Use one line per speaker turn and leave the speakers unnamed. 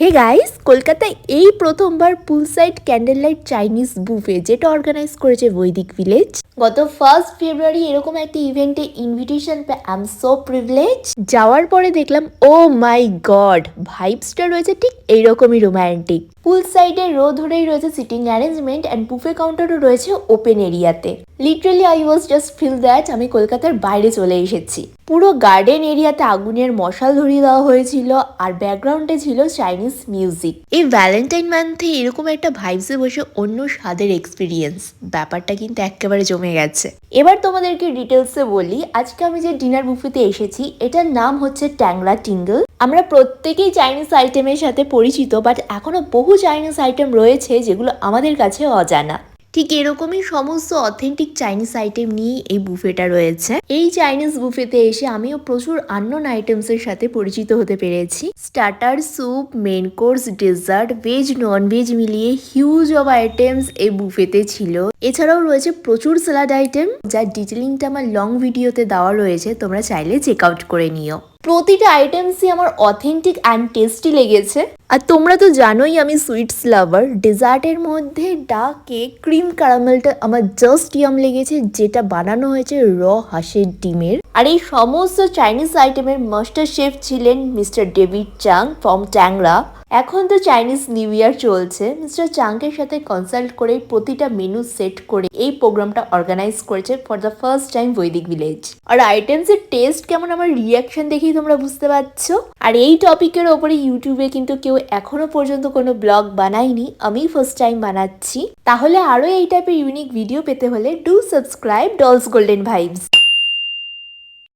Hey guys, কলকাতায় এই প্রথমবার পুল side candle light Chinese buffet যেটা অর্গানাইজ করেছে বৈদিক ভিলেজ। গত 1 ফেব্রুয়ারি এরকম একটা ইভেন্টে ইনভিটেশন পেয়ে আই এম সো প্রিভিলেজ। যাওয়ার পরে দেখলাম ও মাই গড, ভাইবসটা রয়েছে ঠিক এইরকমই রোম্যান্টিক। পুল সাইডে রো ধরেই রয়েছে সিটিং অ্যারেঞ্জমেন্ট অ্যান্ড বুফে কাউন্টারও রয়েছে ওপেন এরিয়াতে। Literally I was just feel that আমি কলকাতার বাইরে চলে এসেছি। পুরো গার্ডেন এরিয়াতে আগুনের মশাল ধরিয়ে দেওয়া হয়েছিল আর ব্যাকগ্রাউন্ডে ছিল চাইনিজ মিউজিক। এই ভ্যালেন্টাইন মান্থে এরকম একটা ভাইবসে বসে অন্য স্বাদের এক্সপিরিয়েন্স, ব্যাপারটা কিন্তু একেবারে জমে গেছে। এবার তোমাদেরকে ডিটেলসে বলি, আজকে আমি যে ডিনার বুফেতে এসেছি এটার নাম হচ্ছে ট্যাংরা টিঙ্গল। আমরা প্রত্যেকেই চাইনিজ আইটেমের সাথে পরিচিত, বাট এখনো বহু চাইনিজ আইটেম রয়েছে যেগুলো আমাদের কাছে অজানা। ঠিক এরকমই সমস্ত অথেন্টিক চাইনিজ আইটেম নিয়ে এই বুফেটা রয়েছে। এই চাইনিজ বুফেতে এসে আমিও প্রচুর আননোন আইটেমস এর সাথে পরিচিত হতে পেরেছি। Starter, soup, main course, dessert, veg non মিলিয়ে হিউজ অফ আইটেমস এই বুফেতে ছিল। এছাড়াও রয়েছে প্রচুর স্যালাড আইটেম, যার ডিটেলিংটা আমার লং ভিডিওতে দেওয়া রয়েছে, তোমরা চাইলে চেক আউট করে নিও। প্রতিটা আইটেমসই আমার অথেন্টিক অ্যান্ড টেস্টি লেগেছে। আর তোমরা তো জানোই আমি সুইটস লাভার। ডেজার্টের মধ্যে ডার্ক কেক ক্রিম ক্যারামেলটা আমার জাস্ট ইয়াম লেগেছে, যেটা বানানো হয়েছে র হাঁসের ডিমের। আর এই সমস্ত চাইনিজ আইটেমের মাস্টার শেফ ছিলেন মিস্টার ডেভিড চাং ফ্রম ট্যাংরা। এখন তো চাইনিজ নিউ ইয়ার চলছে, মিস্টার চাংকের সাথে কনসাল্ট করে প্রতিটা মেনু সেট করে এই প্রোগ্রামটা অর্গানাইজ করেছে ফর দ্য ফার্স্ট টাইম বৈদিক ভিলেজ। আর আইটেমসের টেস্ট কেমন আমার রিয়াকশন দেখেই তোমরা বুঝতে পারছো। আর এই টপিকের ওপরে ইউটিউবে কিন্তু কেউ এখনো পর্যন্ত কোনো ব্লগ বানায়নি, আমি ফার্স্ট টাইম বানাচ্ছি। তাহলে আরো এই টাইপের ইউনিক ভিডিও পেতে হলে do subscribe dolls golden vibes.